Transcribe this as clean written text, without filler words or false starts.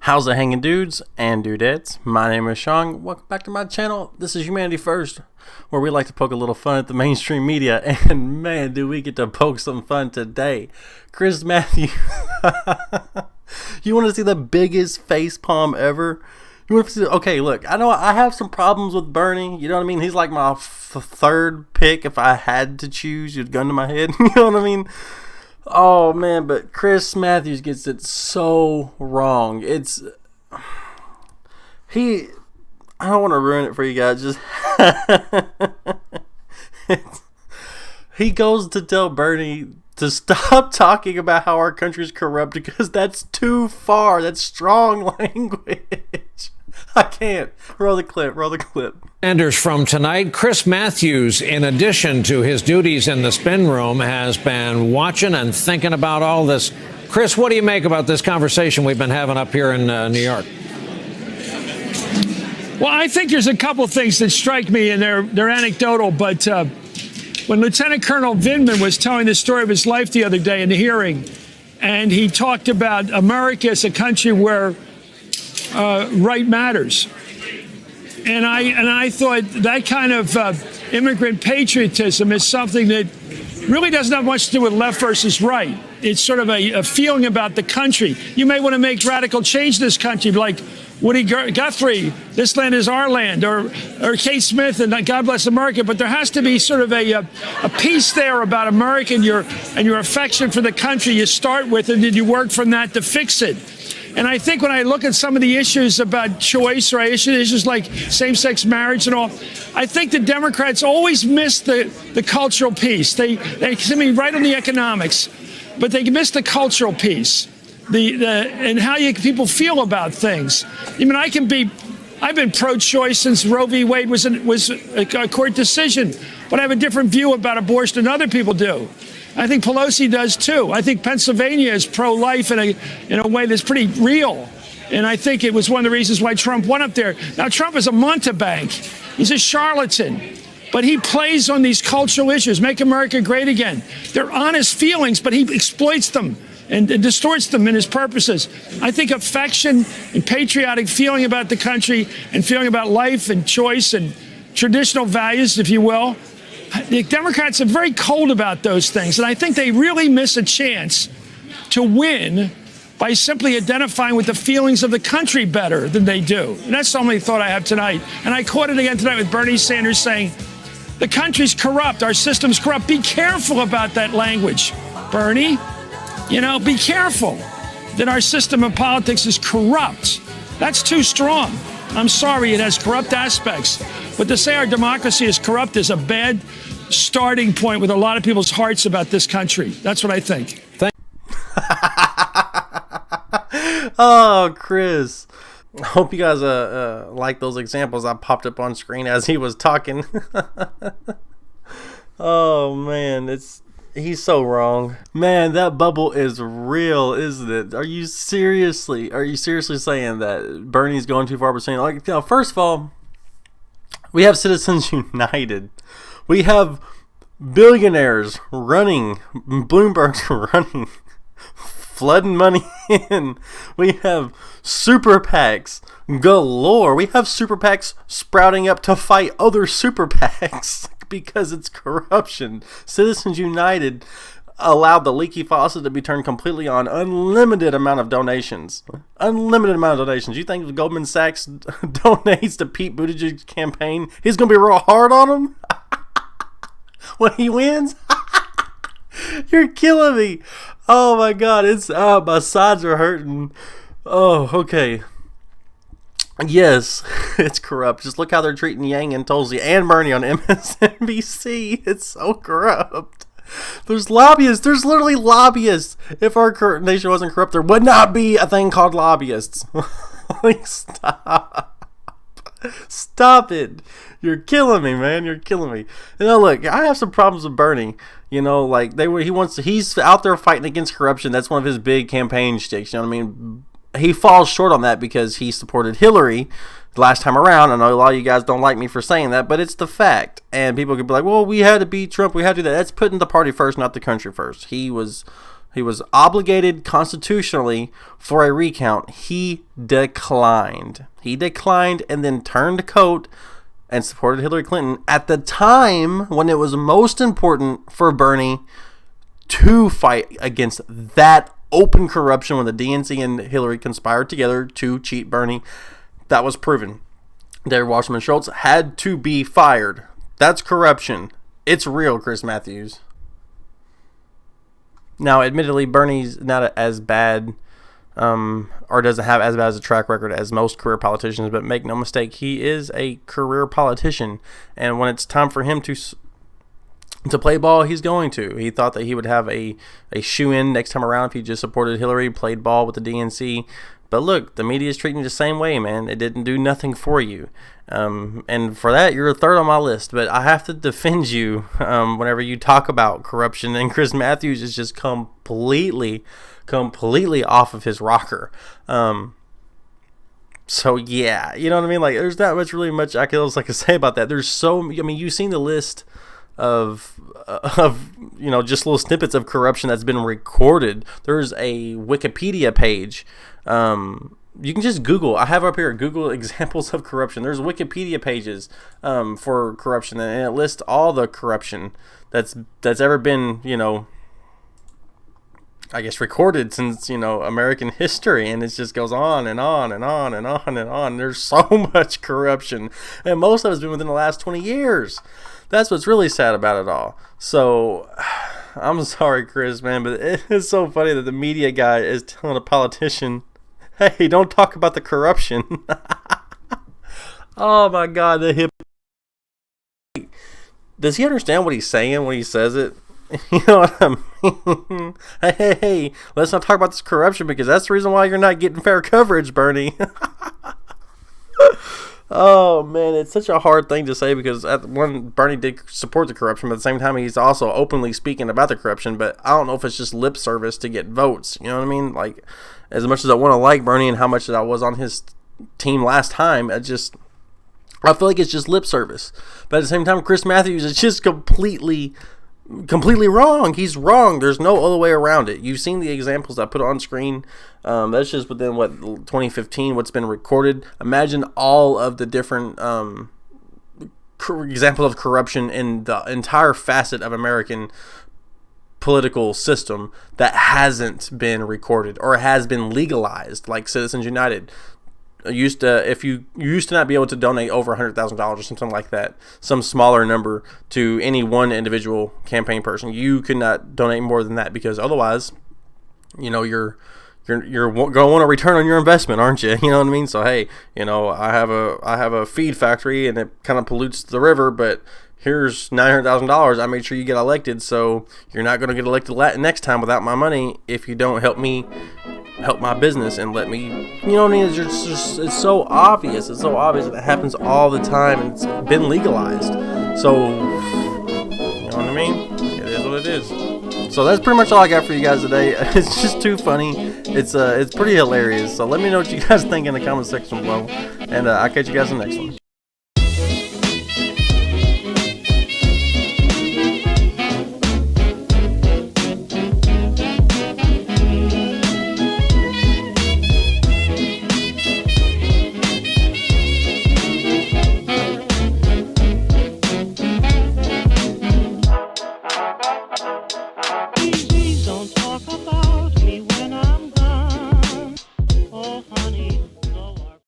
How's it hanging, dudes and dudettes? My name is Sean. Welcome back to my channel. This is Humanity First, where we like to poke a little fun at the mainstream media. And man, do we get to poke some fun today. Chris Matthews. You want to see the biggest face palm ever? You want to see? Okay, look, I know I have some problems with Bernie. You know what I mean? He's like my third pick if I had to choose. You'd gun to my head. You know what I mean? Oh man, but Chris Matthews gets it so wrong. I don't want to ruin it for you guys. Just he goes to tell Bernie to stop talking about how our country's corrupt because that's too far. That's strong language. I can't. Roll the clip. Sanders from tonight. Chris Matthews, in addition to his duties in the spin room, has been watching and thinking about all this. Chris, what do you make about this conversation we've been having up here in New York? Well, I think there's a couple things that strike me, and they're anecdotal, but when Lieutenant Colonel Vindman was telling the story of his life the other day in the hearing, and he talked about America as a country where right matters. And I thought that kind of immigrant patriotism is something that really doesn't have much to do with left versus right. It's sort of a feeling about the country. You may want to make radical change in this country, like Woody Guthrie, this land is our land, or Kate Smith, and God bless America. But there has to be sort of a piece there about America and your affection for the country you start with, and then you work from that to fix it. And I think when I look at some of the issues about choice or issues like same-sex marriage and all, I think the Democrats always miss the cultural piece. They seem to be right on the economics, but they miss the cultural piece, and how people feel about things. I mean, I've been pro-choice since Roe v. Wade was a court decision, but I have a different view about abortion than other people do. I think Pelosi does too. I think Pennsylvania is pro-life in a way that's pretty real. And I think it was one of the reasons why Trump went up there. Now, Trump is a mountebank. He's a charlatan. But he plays on these cultural issues, make America great again. They're honest feelings, but he exploits them and distorts them in his purposes. I think affection and patriotic feeling about the country and feeling about life and choice and traditional values, if you will, the Democrats are very cold about those things, and I think they really miss a chance to win by simply identifying with the feelings of the country better than they do. And that's the only thought I have tonight. And I caught it again tonight with Bernie Sanders saying, the country's corrupt, our system's corrupt. Be careful about that language, Bernie. You know, be careful that our system of politics is corrupt. That's too strong. I'm sorry, it has corrupt aspects. But to say our democracy is corrupt is a bad starting point with a lot of people's hearts about this country. That's what I think. Oh, Chris. I hope you guys like those examples I popped up on screen as he was talking. Oh, man. He's so wrong. Man, that bubble is real, isn't it? Are you seriously saying that Bernie's going too far by saying, like, you know, first of all, we have Citizens United. We have billionaires running, Bloomberg's running, flooding money in. We have super PACs galore. We have super PACs sprouting up to fight other super PACs because it's corruption. Citizens United allowed the leaky faucet to be turned completely on. Unlimited amount of donations. You think if Goldman Sachs donates to Pete Buttigieg's campaign, he's going to be real hard on him when he wins? You're killing me. Oh my God. My sides are hurting. Oh, okay. Yes, it's corrupt. Just look how they're treating Yang and Tulsi and Bernie on MSNBC. It's so corrupt. There's lobbyists. There's literally lobbyists. If our nation wasn't corrupt, there would not be a thing called lobbyists. Like, stop it. You're killing me, man. You're killing me. You know, look, I have some problems with Bernie. You know, like he's out there fighting against corruption. That's one of his big campaign shticks. You know what I mean? He falls short on that because he supported Hillary last time around. I know a lot of you guys don't like me for saying that, but it's the fact. And people could be like, well, we had to beat Trump. We had to do that. That's putting the party first, not the country first. He was He was obligated constitutionally for a recount. He declined. He declined and then turned coat and supported Hillary Clinton at the time when it was most important for Bernie to fight against that open corruption when the DNC and Hillary conspired together to cheat Bernie. That was proven. David Wasserman Schultz had to be fired. That's corruption. It's real, Chris Matthews. Now, admittedly, Bernie's not as bad or doesn't have as bad as a track record as most career politicians, but make no mistake, he is a career politician. And when it's time for him to play ball, he's going to. He thought that he would have a shoe-in next time around if he just supported Hillary, played ball with the DNC. But look, the media is treating you the same way, man. It didn't do nothing for you. And for that, you're a third on my list. But I have to defend you whenever you talk about corruption. And Chris Matthews is just completely off of his rocker. So, yeah, you know what I mean? Like, there's not much I can say about that. There's you've seen the list of just little snippets of corruption that's been recorded. There's a Wikipedia page. You can just Google. I have up here Google examples of corruption. There's Wikipedia pages for corruption, and it lists all the corruption that's ever been, I guess, recorded since, American history, and it just goes on and on and on and on and on. There's so much corruption, and most of it's been within the last 20 years. That's what's really sad about it all. So, I'm sorry, Chris, man, but it's so funny that the media guy is telling a politician, hey, don't talk about the corruption. Oh, my God, the hip. Does he understand what he's saying when he says it? You know what I mean? Hey, let's not talk about this corruption because that's the reason why you're not getting fair coverage, Bernie. Oh, man, it's such a hard thing to say because Bernie did support the corruption, but at the same time, he's also openly speaking about the corruption, but I don't know if it's just lip service to get votes. You know what I mean? Like, as much as I want to like Bernie and how much I was on his team last time, I feel like it's just lip service. But at the same time, Chris Matthews is just completely wrong. He's wrong. There's no other way around it. You've seen the examples I put on screen. That's just within 2015 what's been recorded. Imagine all of the different examples of corruption in the entire facet of American political system that hasn't been recorded or has been legalized, like Citizens United. If you used to not be able to donate over $100,000 or something like that, some smaller number to any one individual campaign person, you could not donate more than that because otherwise, you're going to want a return on your investment, aren't you? You know what I mean? So hey, I have a feed factory and it kind of pollutes the river, but here's $900,000. I made sure you get elected, so you're not going to get elected next time without my money if you don't help my business and let me, you know what I mean? It's so obvious. It's so obvious that it happens all the time and it's been legalized. So, you know what I mean? It is what it is. So that's pretty much all I got for you guys today. It's just too funny. It's pretty hilarious. So let me know what you guys think in the comment section below, and I'll catch you guys in the next one.